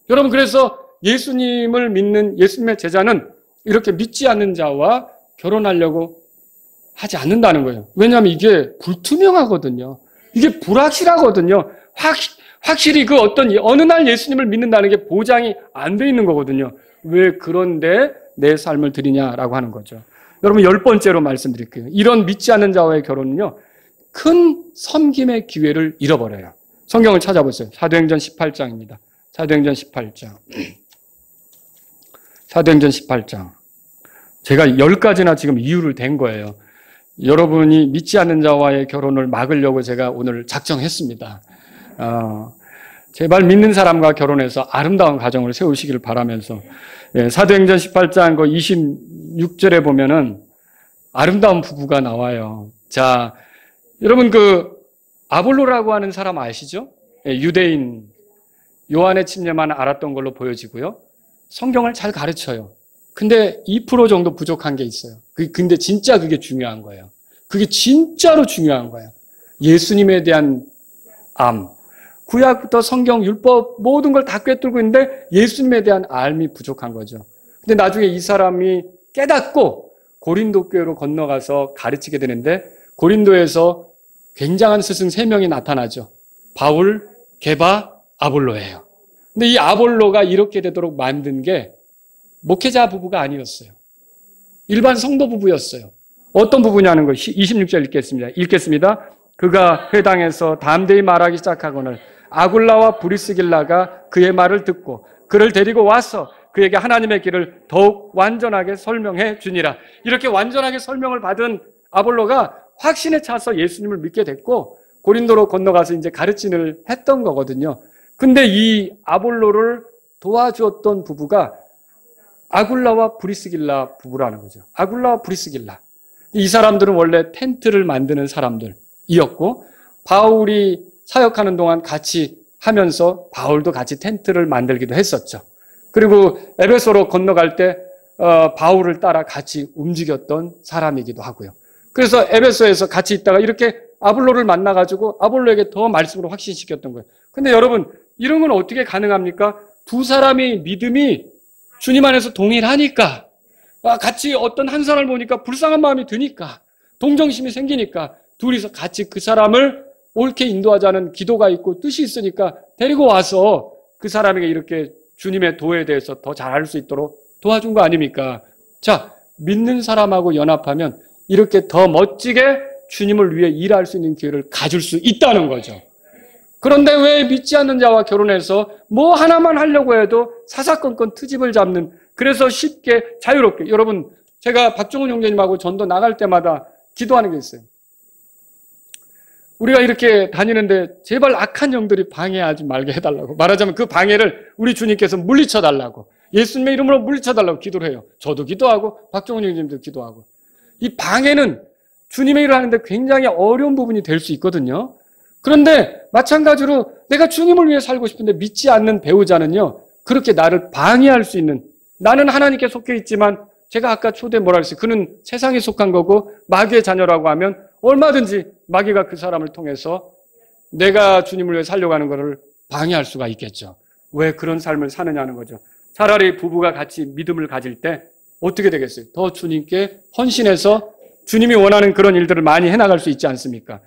여러분, 그래서 예수님을 믿는 예수님의 제자는 이렇게 믿지 않는 자와 결혼하려고 하지 않는다는 거예요. 왜냐하면 이게 불투명하거든요. 이게 불확실하거든요. 확실히 어느 날 예수님을 믿는다는 게 보장이 안 돼 있는 거거든요. 왜 그런데 내 삶을 드리냐라고 하는 거죠. 여러분, 10번째로 말씀드릴게요. 이런 믿지 않는 자와의 결혼은요, 큰 섬김의 기회를 잃어버려요. 성경을 찾아보세요. 사도행전 18장입니다. 사도행전 18장. 사도행전 18장. 제가 10가지나 지금 이유를 댄 거예요. 여러분이 믿지 않는 자와의 결혼을 막으려고 제가 오늘 작정했습니다. 제발 믿는 사람과 결혼해서 아름다운 가정을 세우시기를 바라면서, 사도행전 18장 26절에 보면은 아름다운 부부가 나와요. 자, 여러분 아볼로라고 하는 사람 아시죠? 유대인, 요한의 침례만 알았던 걸로 보여지고요. 성경을 잘 가르쳐요. 근데 2% 정도 부족한 게 있어요. 근데 진짜 그게 중요한 거예요. 그게 진짜로 중요한 거예요. 예수님에 대한 암. 구약부터 성경, 율법 모든 걸 다 꿰뚫고 있는데 예수님에 대한 알미 부족한 거죠. 근데 나중에 이 사람이 깨닫고 고린도 교회로 건너가서 가르치게 되는데 고린도에서 굉장한 스승 3명이 나타나죠. 바울, 게바, 아볼로예요. 근데 이 아볼로가 이렇게 되도록 만든 게 목회자 부부가 아니었어요. 일반 성도 부부였어요. 어떤 부부냐는 거 26절 읽겠습니다. 그가 회당에서 담대히 말하기 시작하거늘 아굴라와 브리스길라가 그의 말을 듣고 그를 데리고 와서 그에게 하나님의 길을 더욱 완전하게 설명해 주니라. 이렇게 완전하게 설명을 받은 아볼로가 확신에 차서 예수님을 믿게 됐고 고린도로 건너가서 이제 가르침을 했던 거거든요. 근데 이 아볼로를 도와주었던 부부가 아굴라와 브리스길라 부부라는 거죠. 아굴라와 브리스길라. 이 사람들은 원래 텐트를 만드는 사람들이었고 바울이 사역하는 동안 같이 하면서 바울도 같이 텐트를 만들기도 했었죠. 그리고 에베소로 건너갈 때 바울을 따라 같이 움직였던 사람이기도 하고요. 그래서 에베소에서 같이 있다가 이렇게 아볼로를 만나가지고 아볼로에게 더 말씀으로 확신시켰던 거예요. 근데 여러분 이런 건 어떻게 가능합니까? 두 사람이 믿음이 주님 안에서 동일하니까 같이 어떤 한 사람을 보니까 불쌍한 마음이 드니까 동정심이 생기니까 둘이서 같이 그 사람을 옳게 인도하자는 기도가 있고 뜻이 있으니까 데리고 와서 그 사람에게 이렇게 주님의 도에 대해서 더 잘 알 수 있도록 도와준 거 아닙니까? 자, 믿는 사람하고 연합하면 이렇게 더 멋지게 주님을 위해 일할 수 있는 기회를 가질 수 있다는 거죠. 그런데 왜 믿지 않는 자와 결혼해서 뭐 하나만 하려고 해도 사사건건 트집을 잡는, 그래서 쉽게 자유롭게, 여러분 제가 박종훈 형제님하고 전도 나갈 때마다 기도하는 게 있어요. 우리가 이렇게 다니는데 제발 악한 영들이 방해하지 말게 해달라고, 말하자면 그 방해를 우리 주님께서 물리쳐달라고, 예수님의 이름으로 물리쳐달라고 기도를 해요. 저도 기도하고 박종훈 형제님도 기도하고. 이 방해는 주님의 일을 하는데 굉장히 어려운 부분이 될 수 있거든요. 그런데 마찬가지로 내가 주님을 위해 살고 싶은데 믿지 않는 배우자는요, 그렇게 나를 방해할 수 있는, 나는 하나님께 속해 있지만 제가 아까 초대 뭐라 그랬어요? 그는 세상에 속한 거고 마귀의 자녀라고 하면 얼마든지 마귀가 그 사람을 통해서 내가 주님을 위해 살려고 하는 것을 방해할 수가 있겠죠. 왜 그런 삶을 사느냐는 거죠. 차라리 부부가 같이 믿음을 가질 때 어떻게 되겠어요? 더 주님께 헌신해서 주님이 원하는 그런 일들을 많이 해나갈 수 있지 않습니까?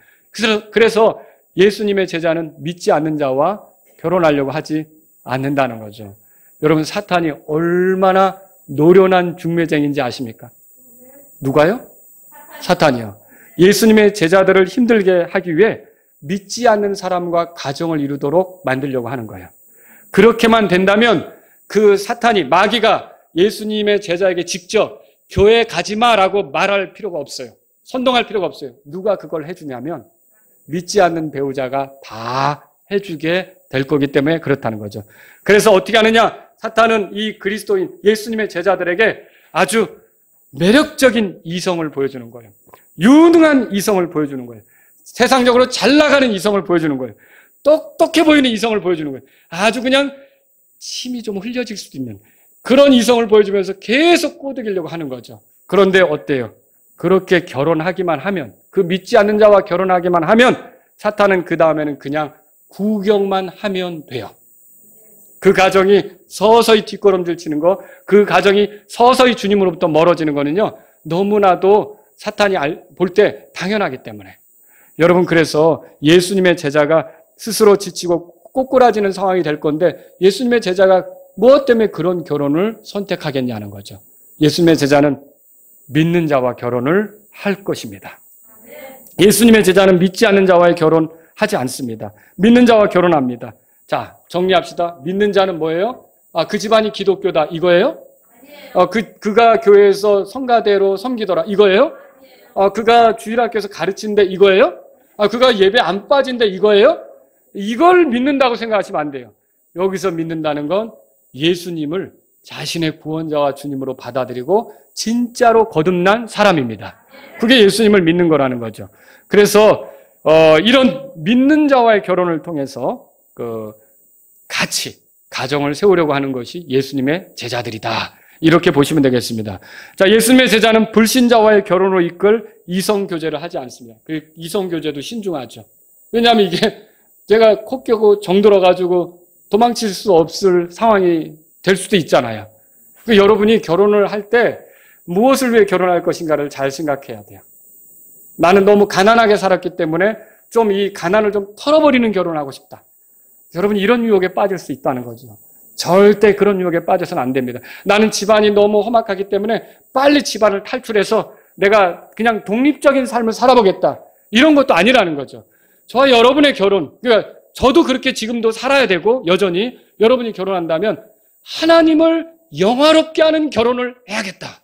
그래서 예수님의 제자는 믿지 않는 자와 결혼하려고 하지 않는다는 거죠. 여러분, 사탄이 얼마나 노련한 중매쟁인지 아십니까? 누가요? 사탄이요. 예수님의 제자들을 힘들게 하기 위해 믿지 않는 사람과 가정을 이루도록 만들려고 하는 거예요. 그렇게만 된다면 그 사탄이, 마귀가 예수님의 제자에게 직접 교회 가지 마라고 말할 필요가 없어요. 선동할 필요가 없어요. 누가 그걸 해주냐면 믿지 않는 배우자가 다 해주게 될 거기 때문에 그렇다는 거죠. 그래서 어떻게 하느냐? 사탄은 이 그리스도인 예수님의 제자들에게 아주 매력적인 이성을 보여주는 거예요. 유능한 이성을 보여주는 거예요. 세상적으로 잘 나가는 이성을 보여주는 거예요. 똑똑해 보이는 이성을 보여주는 거예요. 아주 그냥 침이 좀 흘려질 수도 있는 그런 이성을 보여주면서 계속 꼬드기려고 하는 거죠. 그런데 어때요? 그렇게 결혼하기만 하면, 그 믿지 않는 자와 결혼하기만 하면 사탄은 그 다음에는 그냥 구경만 하면 돼요. 그 가정이 서서히 뒷걸음질 치는 거, 그 가정이 서서히 주님으로부터 멀어지는 거는요, 너무나도 사탄이 볼 때 당연하기 때문에. 여러분, 그래서 예수님의 제자가 스스로 지치고 꼬꾸라지는 상황이 될 건데 예수님의 제자가 무엇 때문에 그런 결혼을 선택하겠냐는 거죠. 예수님의 제자는 믿는 자와 결혼을 할 것입니다. 예수님의 제자는 믿지 않는 자와의 결혼하지 않습니다. 믿는 자와 결혼합니다. 자, 정리합시다. 믿는 자는 뭐예요? 그 집안이 기독교다, 이거예요? 그가 교회에서 성가대로 섬기더라. 이거예요? 그가 주일학교에서 가르친데 이거예요? 그가 예배 안 빠진데 이거예요? 이걸 믿는다고 생각하시면 안 돼요. 여기서 믿는다는 건 예수님을 자신의 구원자와 주님으로 받아들이고 진짜로 거듭난 사람입니다. 그게 예수님을 믿는 거라는 거죠. 그래서 이런 믿는 자와의 결혼을 통해서 같이 가정을 세우려고 하는 것이 예수님의 제자들이다. 이렇게 보시면 되겠습니다. 자, 예수님의 제자는 불신자와의 결혼으로 이끌 이성교제를 하지 않습니다. 그 이성교제도 신중하죠. 왜냐하면 이게 제가 코 껴고 정들어가지고 도망칠 수 없을 상황이 될 수도 있잖아요. 여러분이 결혼을 할 때 무엇을 위해 결혼할 것인가를 잘 생각해야 돼요. 나는 너무 가난하게 살았기 때문에 좀 이 가난을 좀 털어버리는 결혼을 하고 싶다. 여러분 이런 유혹에 빠질 수 있다는 거죠. 절대 그런 유혹에 빠져서는 안 됩니다. 나는 집안이 너무 험악하기 때문에 빨리 집안을 탈출해서 내가 그냥 독립적인 삶을 살아보겠다. 이런 것도 아니라는 거죠. 저와 여러분의 결혼, 그러니까 저도 그렇게 지금도 살아야 되고 여전히 여러분이 결혼한다면 하나님을 영화롭게 하는 결혼을 해야겠다.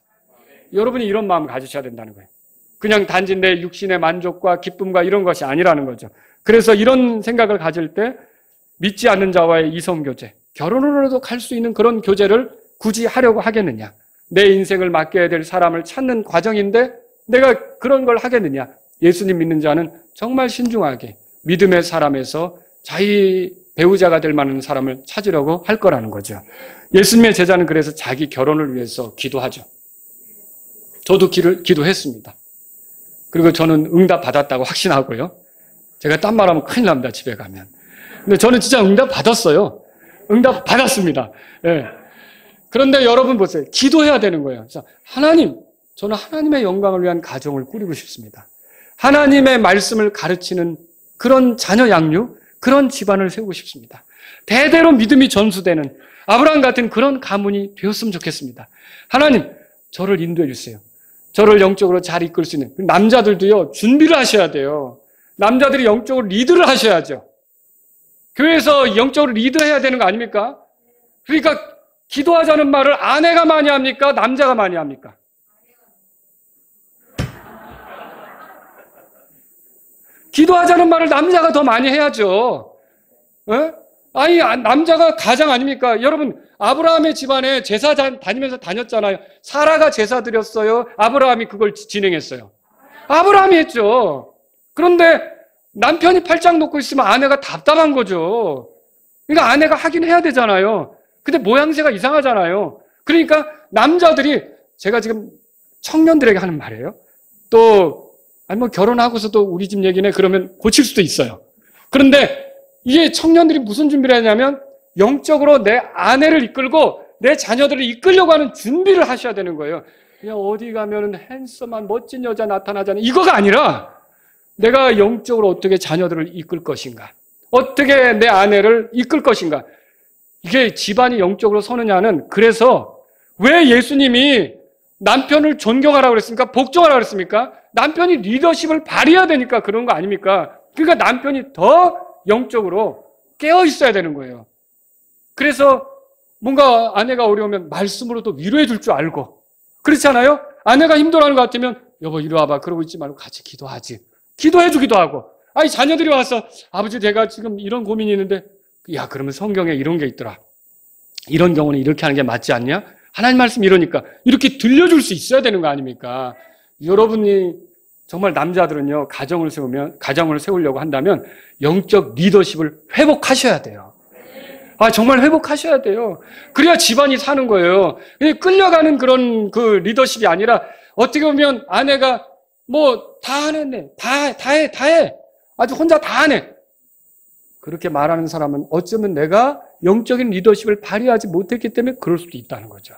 여러분이 이런 마음을 가지셔야 된다는 거예요. 그냥 단지 내 육신의 만족과 기쁨과 이런 것이 아니라는 거죠. 그래서 이런 생각을 가질 때 믿지 않는 자와의 이성교제, 결혼으로도 갈 수 있는 그런 교제를 굳이 하려고 하겠느냐. 내 인생을 맡겨야 될 사람을 찾는 과정인데 내가 그런 걸 하겠느냐. 예수님 믿는 자는 정말 신중하게 믿음의 사람에서 자기 배우자가 될 만한 사람을 찾으려고 할 거라는 거죠. 예수님의 제자는 그래서 자기 결혼을 위해서 기도하죠. 저도 기도했습니다. 그리고 저는 응답 받았다고 확신하고요. 제가 딴 말하면 큰일 납니다, 집에 가면. 근데 저는 진짜 응답 받았어요. 응답 받았습니다. 네. 그런데 여러분 보세요. 기도해야 되는 거예요. 그래서 하나님, 저는 하나님의 영광을 위한 가정을 꾸리고 싶습니다. 하나님의 말씀을 가르치는 그런 자녀 양육, 그런 집안을 세우고 싶습니다. 대대로 믿음이 전수되는 아브라함 같은 그런 가문이 되었으면 좋겠습니다. 하나님, 저를 인도해 주세요. 저를 영적으로 잘 이끌 수 있는. 남자들도요, 준비를 하셔야 돼요. 남자들이 영적으로 리드를 하셔야죠. 교회에서 영적으로 리드해야 되는 거 아닙니까? 그러니까 기도하자는 말을 아내가 많이 합니까? 남자가 많이 합니까? 기도하자는 말을 남자가 더 많이 해야죠. 에? 아니, 남자가 가장 아닙니까? 여러분, 아브라함의 집안에 제사 다니면서 다녔잖아요. 사라가 제사 드렸어요. 아브라함이 그걸 진행했어요. 아브라함이 했죠. 그런데 남편이 팔짱 놓고 있으면 아내가 답답한 거죠. 그러니까 아내가 하긴 해야 되잖아요. 근데 모양새가 이상하잖아요. 그러니까 남자들이, 제가 지금 청년들에게 하는 말이에요. 또 아니 결혼하고서도 우리 집 얘기네 그러면 고칠 수도 있어요. 그런데 이게 청년들이 무슨 준비를 하냐면 영적으로 내 아내를 이끌고 내 자녀들을 이끌려고 하는 준비를 하셔야 되는 거예요. 그냥 어디 가면은 핸섬한 멋진 여자 나타나잖아요. 이거가 아니라 내가 영적으로 어떻게 자녀들을 이끌 것인가, 어떻게 내 아내를 이끌 것인가. 이게 집안이 영적으로 서느냐는, 그래서 왜 예수님이 남편을 존경하라고 그랬습니까? 복종하라고 그랬습니까? 남편이 리더십을 발휘해야 되니까 그런 거 아닙니까? 그러니까 남편이 더 영적으로 깨어 있어야 되는 거예요. 그래서 뭔가 아내가 어려우면 말씀으로도 위로해 줄 줄 알고, 그렇잖아요? 아내가 힘들어하는 것 같으면 여보 이리 와봐 그러고 있지 말고 같이 기도하지. 기도해 주기도 하고. 아니 자녀들이 와서 아버지 제가 지금 이런 고민이 있는데, 야 그러면 성경에 이런 게 있더라. 이런 경우는 이렇게 하는 게 맞지 않냐? 하나님 말씀 이러니까 이렇게 들려줄 수 있어야 되는 거 아닙니까? 여러분이 정말 남자들은요, 가정을 세우려고 한다면 영적 리더십을 회복하셔야 돼요. 정말 회복하셔야 돼요. 그래야 집안이 사는 거예요. 끌려가는 그런 그 리더십이 아니라, 어떻게 보면 아내가 뭐 다 하네, 다 해. 아주 혼자 다 하네. 그렇게 말하는 사람은 어쩌면 내가 영적인 리더십을 발휘하지 못했기 때문에 그럴 수도 있다는 거죠.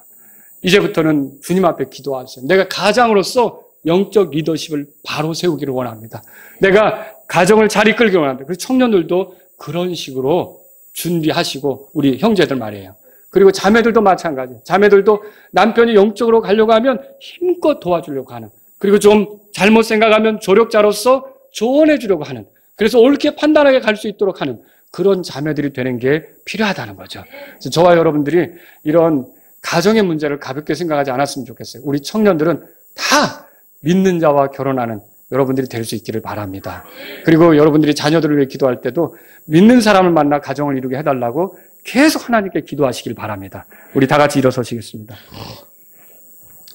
이제부터는 주님 앞에 기도하세요. 내가 가장으로서 영적 리더십을 바로 세우기를 원합니다. 내가 가정을 잘 이끌기를 원합니다. 그래서 청년들도 그런 식으로 준비하시고, 우리 형제들 말이에요. 그리고 자매들도 마찬가지. 자매들도 남편이 영적으로 가려고 하면 힘껏 도와주려고 하는, 그리고 좀 잘못 생각하면 조력자로서 조언해 주려고 하는, 그래서 옳게 판단하게 갈 수 있도록 하는 그런 자매들이 되는 게 필요하다는 거죠. 그래서 저와 여러분들이 이런 가정의 문제를 가볍게 생각하지 않았으면 좋겠어요. 우리 청년들은 다 믿는 자와 결혼하는 여러분들이 될 수 있기를 바랍니다. 그리고 여러분들이 자녀들을 위해 기도할 때도 믿는 사람을 만나 가정을 이루게 해달라고 계속 하나님께 기도하시길 바랍니다. 우리 다 같이 일어서시겠습니다.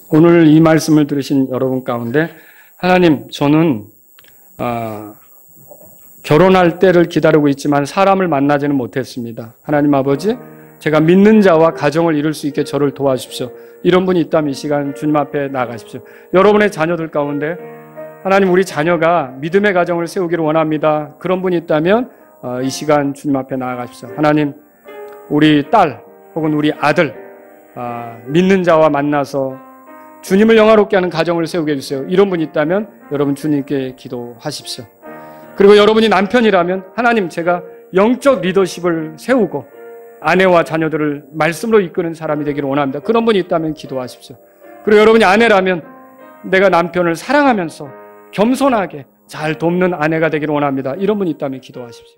오늘 이 말씀을 들으신 여러분 가운데 하나님, 저는 결혼할 때를 기다리고 있지만 사람을 만나지는 못했습니다. 하나님 아버지, 제가 믿는 자와 가정을 이룰 수 있게 저를 도와주십시오. 이런 분이 있다면 이 시간 주님 앞에 나가십시오. 여러분의 자녀들 가운데 하나님, 우리 자녀가 믿음의 가정을 세우기를 원합니다. 그런 분이 있다면 이 시간 주님 앞에 나아가십시오. 하나님, 우리 딸 혹은 우리 아들 믿는 자와 만나서 주님을 영화롭게 하는 가정을 세우게 해주세요. 이런 분이 있다면 여러분 주님께 기도하십시오. 그리고 여러분이 남편이라면 하나님, 제가 영적 리더십을 세우고 아내와 자녀들을 말씀으로 이끄는 사람이 되기를 원합니다. 그런 분이 있다면 기도하십시오. 그리고 여러분이 아내라면 내가 남편을 사랑하면서 겸손하게 잘 돕는 아내가 되기를 원합니다. 이런 분이 있다면 기도하십시오.